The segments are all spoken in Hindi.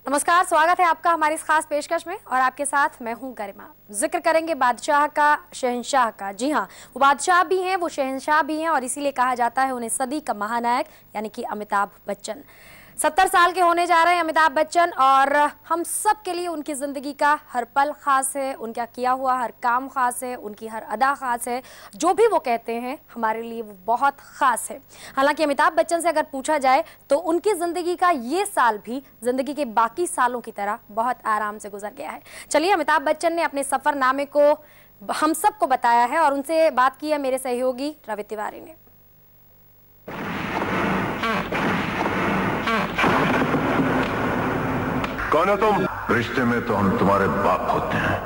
नमस्कार, स्वागत है आपका हमारी इस खास पेशकश में और आपके साथ मैं हूं गरिमा। जिक्र करेंगे बादशाह का, शहंशाह का। जी हां, वो बादशाह भी हैं, वो शहंशाह भी हैं और इसीलिए कहा जाता है उन्हें सदी का महानायक यानी कि अमिताभ बच्चन। 70 साल के होने जा रहे हैं अमिताभ बच्चन और हम सब के लिए उनकी ज़िंदगी का हर पल ख़ास है, उनका किया हुआ हर काम ख़ास है, उनकी हर अदा ख़ास है। जो भी वो कहते हैं हमारे लिए वो बहुत ख़ास है। हालांकि अमिताभ बच्चन से अगर पूछा जाए तो उनकी ज़िंदगी का ये साल भी ज़िंदगी के बाकी सालों की तरह बहुत आराम से गुजर गया है। चलिए, अमिताभ बच्चन ने अपने सफ़रनामे को हम सबको बताया है और उनसे बात की है मेरे सहयोगी रवि तिवारी ने। कौन हो तुम? रिश्ते में तो हम तुम्हारे बाप होते हैं,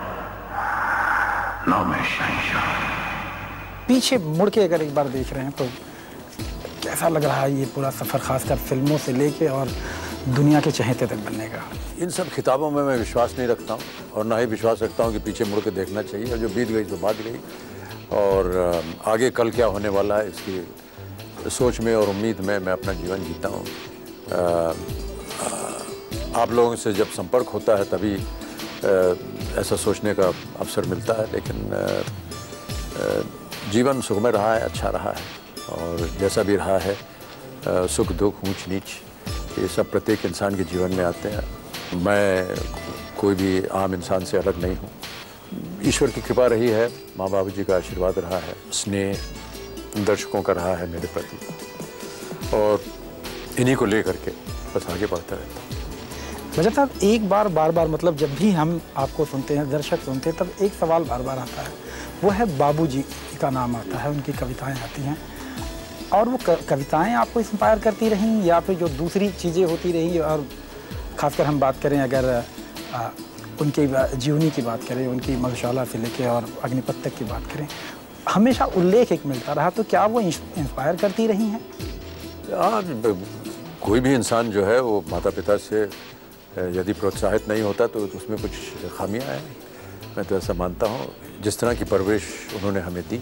नाम है शहंशाह। पीछे मुड़ के अगर एक बार देख रहे हैं तो कैसा लग रहा है ये पूरा सफ़र, खासकर फिल्मों से लेके और दुनिया के चहेते तक बनने का? इन सब खिताबों में मैं विश्वास नहीं रखता हूँ और ना ही विश्वास रखता हूँ कि पीछे मुड़ के देखना चाहिए। और जो बीत गई तो बात गई और आगे कल क्या होने वाला है इसकी सोच में और उम्मीद में मैं अपना जीवन जीता हूँ। आप लोगों से जब संपर्क होता है तभी ऐसा सोचने का अवसर मिलता है, लेकिन जीवन सुखमय रहा है, अच्छा रहा है और जैसा भी रहा है, सुख दुख ऊंच नीच ये सब प्रत्येक इंसान के जीवन में आते हैं। मैं कोई भी आम इंसान से अलग नहीं हूँ। ईश्वर की कृपा रही है, माँ बाबू जी का आशीर्वाद रहा है, स्नेह दर्शकों का रहा है मेरे प्रति और इन्हीं को लेकर के बस आगे बढ़ता रहता हूँ। वजह साहब, एक बार बार मतलब जब भी हम आपको सुनते हैं, दर्शक सुनते हैं, तब एक सवाल बार बार आता है, वो है बाबूजी का नाम आता है, उनकी कविताएं आती हैं और वो कविताएं आपको इंस्पायर करती रहीं या फिर जो दूसरी चीज़ें होती रही? और ख़ासकर हम बात करें अगर उनकी जीवनी की बात करें, उनकी मधुशाला से लेके और अग्निपथ तक की बात करें, हमेशा उल्लेख एक मिलता रहा, तो क्या वो इंस्पायर करती रही हैं? कोई भी इंसान जो है वो माता पिता से यदि प्रोत्साहित नहीं होता तो उसमें कुछ खामियां हैं। मैं तो ऐसा मानता हूँ। जिस तरह की परवरिश उन्होंने हमें दी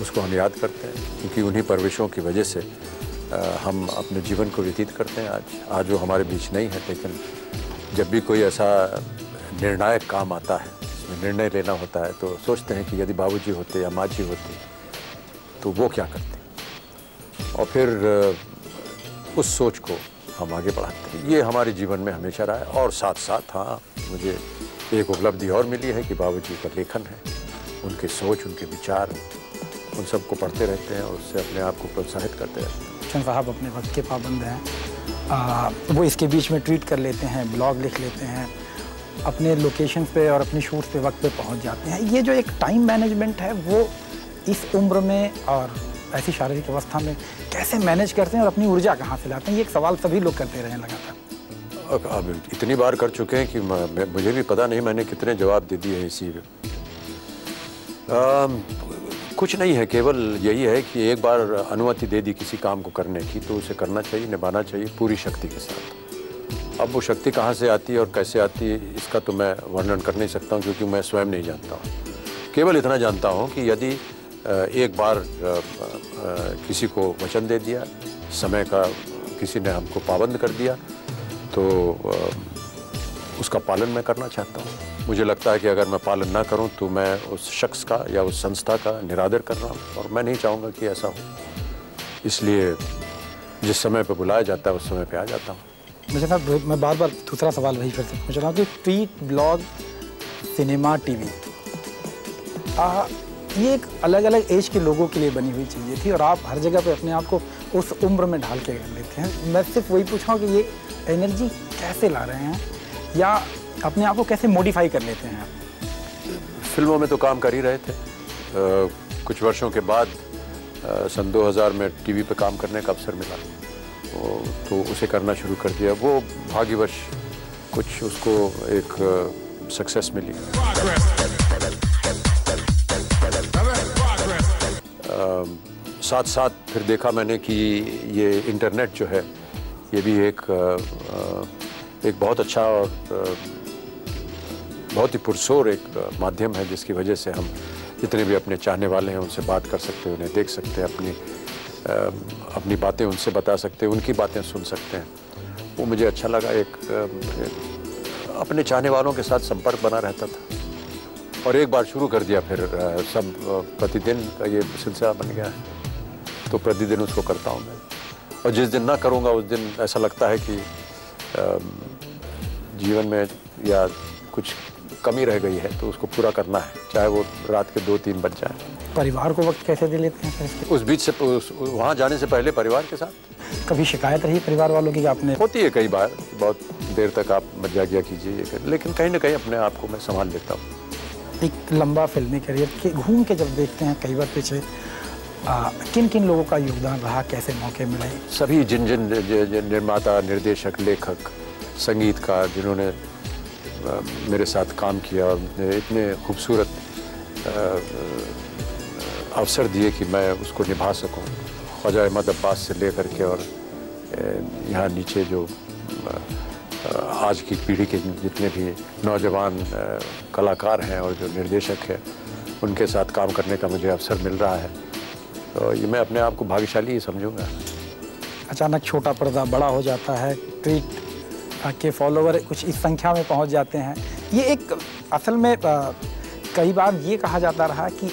उसको हम याद करते हैं, क्योंकि उन्हीं परवरिशों की वजह से हम अपने जीवन को व्यतीत करते हैं। आज वो हमारे बीच नहीं है, लेकिन जब भी कोई ऐसा निर्णायक काम आता है, इसमें निर्णय लेना होता है, तो सोचते हैं कि यदि बाबूजी होते या माँ जी होती तो वो क्या करते, और फिर उस सोच को हम आगे बढ़ाते हैं। ये हमारे जीवन में हमेशा रहा है। और साथ साथ हाँ, मुझे एक उपलब्धि और मिली है कि बाबूजी का लेखन है, उनके सोच, उनके विचार, उन सबको पढ़ते रहते हैं और उससे अपने आप को प्रोत्साहित करते रहते हैं। बच्चन साहब अपने वक्त के पाबंद हैं, वो इसके बीच में ट्वीट कर लेते हैं, ब्लॉग लिख लेते हैं, अपने लोकेशन पे और अपनी शूट पे वक्त पे पहुंच जाते हैं। ये जो एक टाइम मैनेजमेंट है वो इस उम्र में और ऐसी शारीरिक अवस्था में कैसे मैनेज करते हैं और अपनी ऊर्जा कहाँ से लाते हैं? ये एक सवाल सभी लोग करते रहे लगातार। अब इतनी बार कर चुके हैं कि मुझे भी पता नहीं मैंने कितने जवाब दे दिए इसी में। कुछ नहीं है, केवल यही है कि एक बार अनुमति दे दी किसी काम को करने की तो उसे करना चाहिए, निभाना चाहिए पूरी शक्ति के साथ। अब वो शक्ति कहाँ से आती है और कैसे आती है इसका तो मैं वर्णन कर नहीं सकता हूँ, क्योंकि मैं स्वयं नहीं जानता हूँ। केवल इतना जानता हूँ कि यदि एक बार किसी को वचन दे दिया, समय का किसी ने हमको पाबंद कर दिया, तो उसका पालन मैं करना चाहता हूँ। मुझे लगता है कि अगर मैं पालन ना करूँ तो मैं उस शख्स का या उस संस्था का निरादर कर रहा हूँ, और मैं नहीं चाहूँगा कि ऐसा हो। इसलिए जिस समय पे बुलाया जाता है उस समय पे आ जाता हूँ। मुझे ना, मैं बार बार दूसरा सवाल वही फिर से पूछ रहा हूँ कि ट्वीट, ब्लॉग, सिनेमा, टीवी, ये एक अलग अलग एज के लोगों के लिए बनी हुई चीज़ें थी और आप हर जगह पे अपने आप को उस उम्र में ढाल के कर लेते हैं। मैं सिर्फ वही पूछ रहा हूँ कि ये एनर्जी कैसे ला रहे हैं या अपने आप को कैसे मॉडिफाई कर लेते हैं? फिल्मों में तो काम कर ही रहे थे। कुछ वर्षों के बाद सन 2000 में टीवी पे काम करने का अवसर मिला, तो उसे करना शुरू कर दिया। वो भाग्यवश कुछ उसको एक सक्सेस मिली। साथ साथ फिर देखा मैंने कि ये इंटरनेट जो है ये भी एक बहुत अच्छा और बहुत ही पुरसोर एक माध्यम है, जिसकी वजह से हम जितने भी अपने चाहने वाले हैं उनसे बात कर सकते हैं, उन्हें देख सकते हैं, अपनी बातें उनसे बता सकते हैं, उनकी बातें सुन सकते हैं। वो मुझे अच्छा लगा। एक अपने चाहने वालों के साथ संपर्क बना रहता था, और एक बार शुरू कर दिया फिर सब प्रतिदिन का ये सिलसिला बन गया है, तो प्रतिदिन उसको करता हूँ मैं। और जिस दिन ना करूँगा उस दिन ऐसा लगता है कि जीवन में या कुछ कमी रह गई है, तो उसको पूरा करना है, चाहे वो रात के 2-3 बज जाए। परिवार को वक्त कैसे दे लेते हैं फिर? उस बीच से वहाँ जाने से पहले परिवार के साथ कभी शिकायत रही परिवार वालों की कि आपने? होती है कई बार, बहुत देर तक आप मत जागिया कीजिए, लेकिन कहीं ना कहीं अपने आप को मैं संभाल लेता हूँ। एक लंबा फिल्मी करियर के घूम के जब देखते हैं कई बार पीछे, किन किन लोगों का योगदान रहा, कैसे मौके मिले? सभी जिन जिन निर्माता, निर्देशक, लेखक, संगीतकार जिन्होंने मेरे साथ काम किया और इतने खूबसूरत अवसर दिए कि मैं उसको निभा सकूं। ख्वाजा अहमद अब्बास से लेकर के और यहाँ नीचे जो आज की पीढ़ी के जितने भी नौजवान कलाकार हैं और जो निर्देशक हैं, उनके साथ काम करने का मुझे अवसर मिल रहा है, तो ये मैं अपने आप को भाग्यशाली ही समझूंगा। अचानक छोटा पर्दा बड़ा हो जाता है, ट्वीट के फॉलोवर कुछ इस संख्या में पहुंच जाते हैं। ये एक असल में कई बार ये कहा जाता रहा कि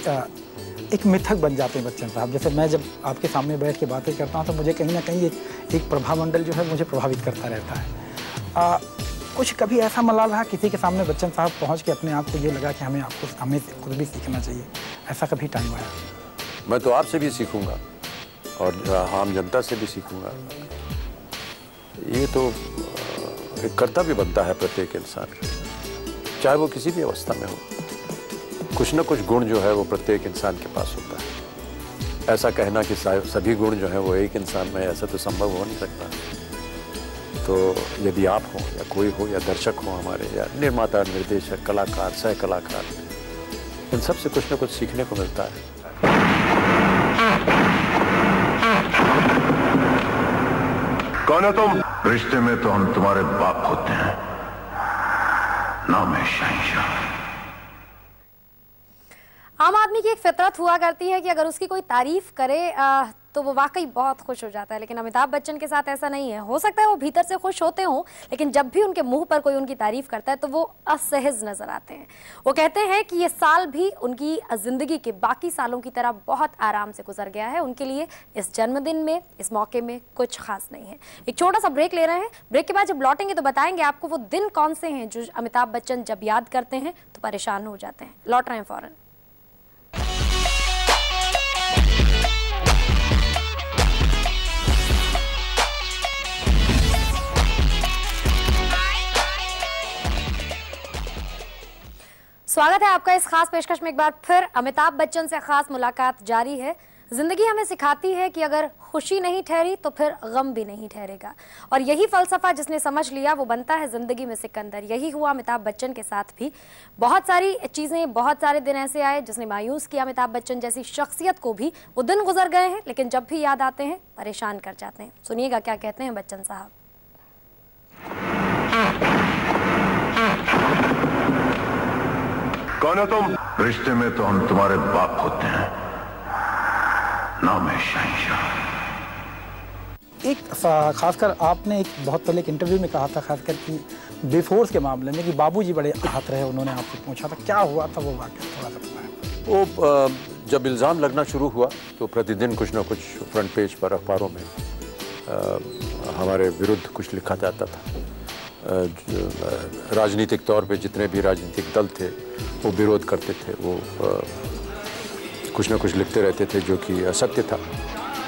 एक मिथक बन जाते हैं बच्चन साहब। जैसे मैं जब आपके सामने बैठ के बातें करता हूं तो मुझे कहीं ना कहीं एक प्रभामंडल जो है मुझे प्रभावित करता रहता है। कुछ कभी ऐसा मलाल रहा किसी के सामने बच्चन साहब पहुंच के अपने आप को ये लगा कि हमें खुद भी सीखना चाहिए, ऐसा कभी टाइम आया? मैं तो आपसे भी सीखूंगा और आम जनता से भी सीखूंगा। ये तो एक कर्तव्य बनता है प्रत्येक इंसान का, चाहे वो किसी भी अवस्था में हो। कुछ न कुछ गुण जो है वो प्रत्येक इंसान के पास होता है। ऐसा कहना कि सभी गुण जो है वो एक इंसान में, ऐसा तो संभव हो नहीं सकता। तो यदि आप हो या कोई हो या दर्शक हो हमारे, या निर्माता, निर्देशक, कलाकार, सह कलाकार, इन सब से कुछ न कुछ सीखने को मिलता है। कौन हो तुम? रिश्ते में तो हम तुम्हारे बाप होते हैं, नाम है शहंशाह। आम आदमी की एक फितरत हुआ करती है कि अगर उसकी कोई तारीफ करे तो वो वाकई बहुत खुश हो जाता है, लेकिन अमिताभ बच्चन के साथ ऐसा नहीं है। हो सकता है वो भीतर से खुश होते हों, लेकिन जब भी उनके मुंह पर कोई उनकी तारीफ करता है तो वो असहज नजर आते हैं। वो कहते हैं कि ये साल भी उनकी जिंदगी के बाकी सालों की तरह बहुत आराम से गुजर गया है। उनके लिए इस जन्मदिन में, इस मौके में कुछ खास नहीं है। एक छोटा सा ब्रेक ले रहे हैं। ब्रेक के बाद जब लौटेंगे तो बताएंगे आपको वो दिन कौन से हैं जो अमिताभ बच्चन जब याद करते हैं तो परेशान हो जाते हैं। लौट रहे हैं फौरन। स्वागत है आपका इस खास पेशकश में। एक बार फिर अमिताभ बच्चन से खास मुलाकात जारी है। जिंदगी हमें सिखाती है कि अगर खुशी नहीं ठहरी तो फिर गम भी नहीं ठहरेगा, और यही फलसफा जिसने समझ लिया वो बनता है जिंदगी में सिकंदर। यही हुआ अमिताभ बच्चन के साथ भी। बहुत सारी चीजें, बहुत सारे दिन ऐसे आए जिसने मायूस किया अमिताभ बच्चन जैसी शख्सियत को भी। वो दिन गुजर गए हैं, लेकिन जब भी याद आते हैं परेशान कर जाते हैं। सुनिएगा क्या कहते हैं बच्चन साहब। कौन हो तुम? रिश्ते में तो हम तुम्हारे बाप होते हैं, नाम है शहंशाह। एक खासकर आपने एक बहुत पहले एक इंटरव्यू में कहा था, खासकर कि बेफोर्स के मामले में, कि बाबूजी बड़े आहत रहे। उन्होंने आपसे पूछा था क्या हुआ था वो वाकया, थोड़ा सा बताएं। वो जब इल्ज़ाम लगना शुरू हुआ तो प्रतिदिन कुछ ना कुछ फ्रंट पेज पर अखबारों में हमारे विरुद्ध कुछ लिखा जाता था। राजनीतिक तौर पे जितने भी राजनीतिक दल थे वो विरोध करते थे, वो कुछ ना कुछ लिखते रहते थे जो कि असत्य था।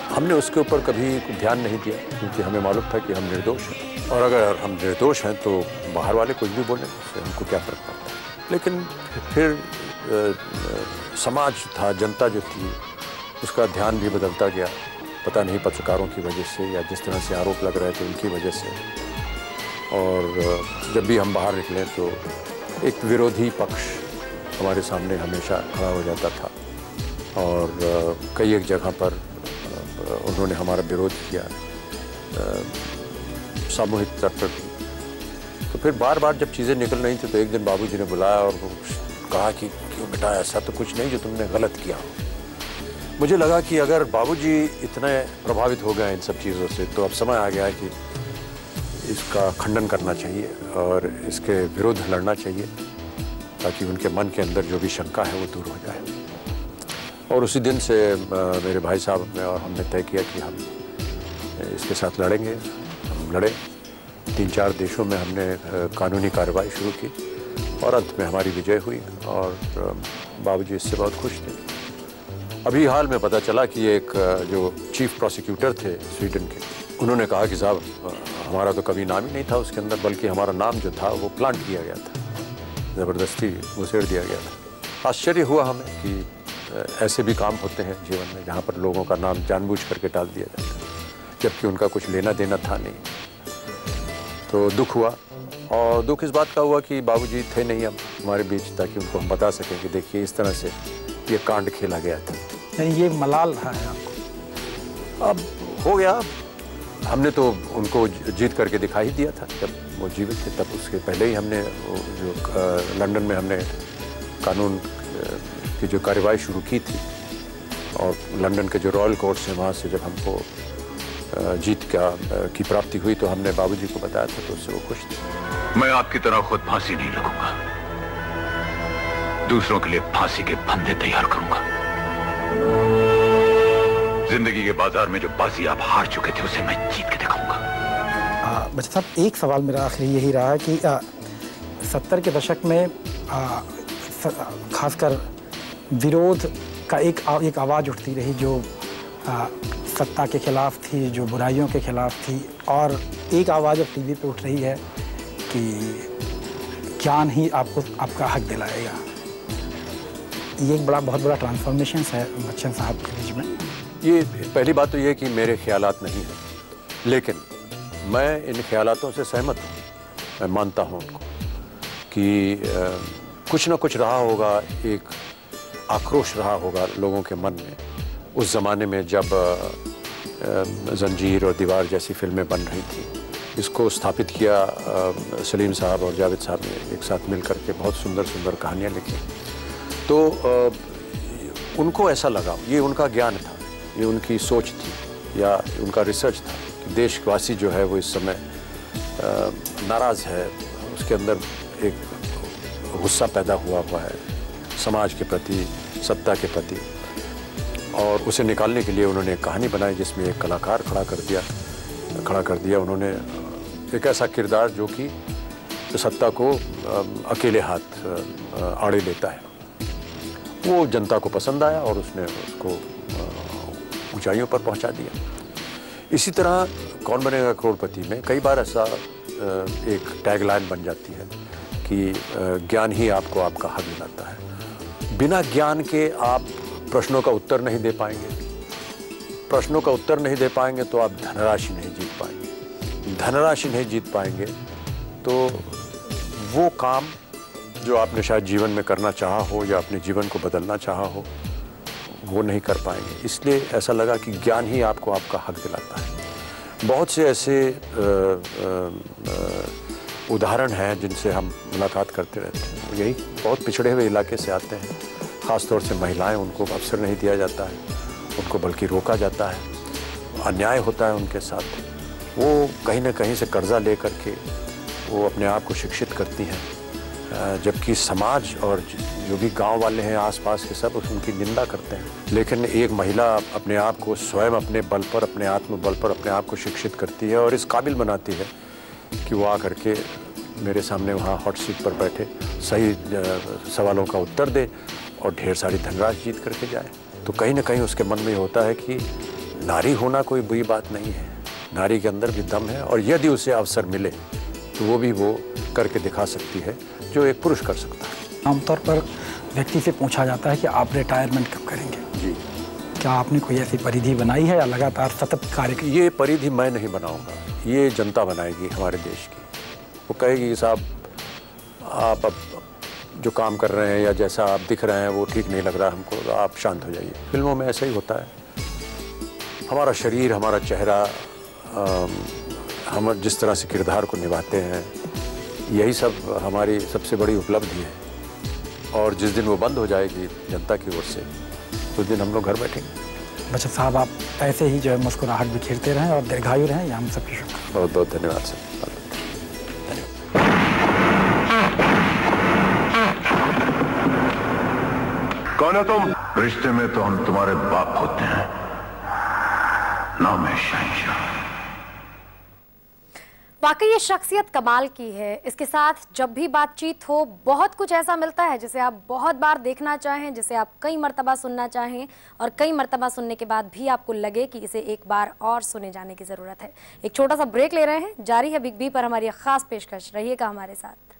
हमने उसके ऊपर कभी ध्यान नहीं दिया, क्योंकि हमें मालूम था कि हम निर्दोष हैं, और अगर हम निर्दोष हैं तो बाहर वाले कुछ भी बोलें उससे हमको क्या फ़र्क पड़ता है। लेकिन फिर समाज था, जनता जो थी, उसका ध्यान भी बदलता गया। पता नहीं पत्रकारों की वजह से या जिस तरह से आरोप लग रहे थे उनकी वजह से। और जब भी हम बाहर निकलें तो एक विरोधी पक्ष हमारे सामने हमेशा खड़ा हो जाता था, और कई एक जगह पर उन्होंने हमारा विरोध किया सामूहिक स्तर पर। तो फिर बार बार जब चीज़ें निकल रही थी तो एक दिन बाबूजी ने बुलाया और कहा कि क्यों बेटा, ऐसा तो कुछ नहीं जो तुमने गलत किया। मुझे लगा कि अगर बाबूजी इतने प्रभावित हो गए इन सब चीज़ों से तो अब समय आ गया है कि इसका खंडन करना चाहिए और इसके विरुद्ध लड़ना चाहिए, ताकि उनके मन के अंदर जो भी शंका है वो दूर हो जाए। और उसी दिन से मेरे भाई साहब ने और हमने तय किया कि हम इसके साथ लड़ेंगे। हम लड़े, 3-4 देशों में हमने कानूनी कार्रवाई शुरू की और अंत में हमारी विजय हुई और बाबूजी इससे बहुत खुश थे। अभी हाल में पता चला कि एक जो चीफ प्रोसिक्यूटर थे स्वीडन के, उन्होंने कहा कि साहब हमारा तो कभी नाम ही नहीं था उसके अंदर, बल्कि हमारा नाम जो था वो प्लांट किया गया था, ज़बरदस्ती घुसेड़ दिया गया था। आश्चर्य हुआ हमें कि ऐसे भी काम होते हैं जीवन में जहाँ पर लोगों का नाम जानबूझ करके टाल दिया जाता है, जबकि उनका कुछ लेना देना था नहीं। तो दुख हुआ, और दुख इस बात का हुआ कि बाबूजी थे नहीं हम हमारे बीच, ताकि उनको हम बता सकें कि देखिए इस तरह से ये कांड खेला गया था। नहीं, ये मलाल रहा है आपको। अब हो गया, हमने तो उनको जीत करके दिखा ही दिया था जब वो जीवित थे। तब उसके पहले ही हमने जो लंदन में हमने कानून की जो कार्रवाई शुरू की थी, और लंदन के जो रॉयल कोर्ट्स हैं वहाँ से जब हमको जीत की प्राप्ति हुई तो हमने बाबूजी को बताया था, तो उससे वो खुश थे। मैं आपकी तरह खुद फांसी नहीं लगूंगा, दूसरों के लिए फांसी के फंदे तैयार करूंगा। जिंदगी के बाजार में जो बाजी आप हार चुके थे उसे मैं जीत के दिखाऊंगा। बच्चा साहब, एक सवाल मेरा आखिरी यही रहा कि 70 के दशक में खासकर विरोध का एक आवाज़ उठती रही, जो सत्ता के खिलाफ थी, जो बुराइयों के खिलाफ थी, और एक आवाज़ अब टीवी पे उठ रही है कि ज्ञान ही आपको आपका हक दिलाएगा। ये एक बहुत बड़ा ट्रांसफॉर्मेशन है बच्चन साहब के बीच में। ये पहली बात तो ये कि मेरे ख्यालात नहीं हैं, लेकिन मैं इन ख्यालातों से सहमत हूँ। मैं मानता हूँ उनको कि कुछ ना कुछ रहा होगा, एक आक्रोश रहा होगा लोगों के मन में उस ज़माने में जब जंजीर और दीवार जैसी फिल्में बन रही थी। इसको स्थापित किया सलीम साहब और जावेद साहब ने एक साथ मिल कर के, बहुत सुंदर सुंदर कहानियाँ लिखी। तो उनको ऐसा लगा, ये उनका ज्ञान था, ये उनकी सोच थी या उनका रिसर्च था कि देशवासी जो है वो इस समय नाराज़ है, उसके अंदर एक गुस्सा पैदा हुआ है समाज के प्रति, सत्ता के प्रति, और उसे निकालने के लिए उन्होंने एक कहानी बनाई जिसमें एक कलाकार खड़ा कर दिया उन्होंने एक ऐसा किरदार जो कि सत्ता को अकेले हाथ आड़े लेता है। वो जनता को पसंद आया और उसने उसको ऊंचाइयों पर पहुंचा दिया। इसी तरह कौन बनेगा करोड़पति में कई बार ऐसा एक टैगलाइन बन जाती है कि ज्ञान ही आपको आपका हक दिलाता है। बिना ज्ञान के आप प्रश्नों का उत्तर नहीं दे पाएंगे, प्रश्नों का उत्तर नहीं दे पाएंगे तो आप धनराशि नहीं जीत पाएंगे, धनराशि नहीं जीत पाएंगे तो वो काम जो आपने शायद जीवन में करना चाहा हो या अपने जीवन को बदलना चाहा हो वो नहीं कर पाएंगे। इसलिए ऐसा लगा कि ज्ञान ही आपको आपका हक दिलाता है। बहुत से ऐसे उदाहरण हैं जिनसे हम मुलाकात करते रहते हैं। यही बहुत पिछड़े हुए इलाके से आते हैं, ख़ास तौर से महिलाएं, उनको अवसर नहीं दिया जाता है, उनको बल्कि रोका जाता है, अन्याय होता है उनके साथ। वो कहीं ना कहीं से कर्जा ले करके वो अपने आप को शिक्षित करती हैं, जबकि समाज और जो भी गांव वाले हैं आसपास के सब उनकी निंदा करते हैं। लेकिन एक महिला अपने आप को स्वयं अपने बल पर, अपने आत्मबल पर अपने आप को शिक्षित करती है और इस काबिल बनाती है कि वो आकर के मेरे सामने वहाँ हॉट सीट पर बैठे सही सवालों का उत्तर दे और ढेर सारी धनराशि जीत करके जाए। तो कहीं ना कहीं उसके मन में होता है कि नारी होना कोई बुरी बात नहीं है, नारी के अंदर भी दम है और यदि उसे अवसर मिले तो वो भी वो करके दिखा सकती है जो एक पुरुष कर सकता है। आमतौर पर व्यक्ति से पूछा जाता है कि आप रिटायरमेंट कब करेंगे? जी, क्या आपने कोई ऐसी परिधि बनाई है या लगातार सतत कार्य? ये परिधि मैं नहीं बनाऊंगा, ये जनता बनाएगी हमारे देश की। वो कहेगी कि साहब आप अब जो काम कर रहे हैं या जैसा आप दिख रहे हैं वो ठीक नहीं लग रहा हमको, तो आप शांत हो जाइए। फिल्मों में ऐसा ही होता है, हमारा शरीर, हमारा चेहरा, हम जिस तरह से किरदार को निभाते हैं, यही सब हमारी सबसे बड़ी उपलब्धि है। और जिस दिन वो बंद हो जाएगी जनता की ओर से, उस दिन हम लोग घर बैठेंगे। बच्चन साहब, आप ऐसे ही जो है मुस्कुराहट बिखेरते रहें और दीर्घायु रहें, ये हम सबकी शुभकामनाएं। बहुत बहुत धन्यवाद सर। कौन हो तुम? रिश्ते में तो हम तुम्हारे बाप होते हैं, नाम है शहंशाह। वाकई ये शख्सियत कमाल की है। इसके साथ जब भी बातचीत हो बहुत कुछ ऐसा मिलता है जिसे आप बहुत बार देखना चाहें, जिसे आप कई मर्तबा सुनना चाहें और कई मर्तबा सुनने के बाद भी आपको लगे कि इसे एक बार और सुने जाने की ज़रूरत है। एक छोटा सा ब्रेक ले रहे हैं, जारी है बिग बी पर हमारी खास पेशकश, रहिएगा हमारे साथ।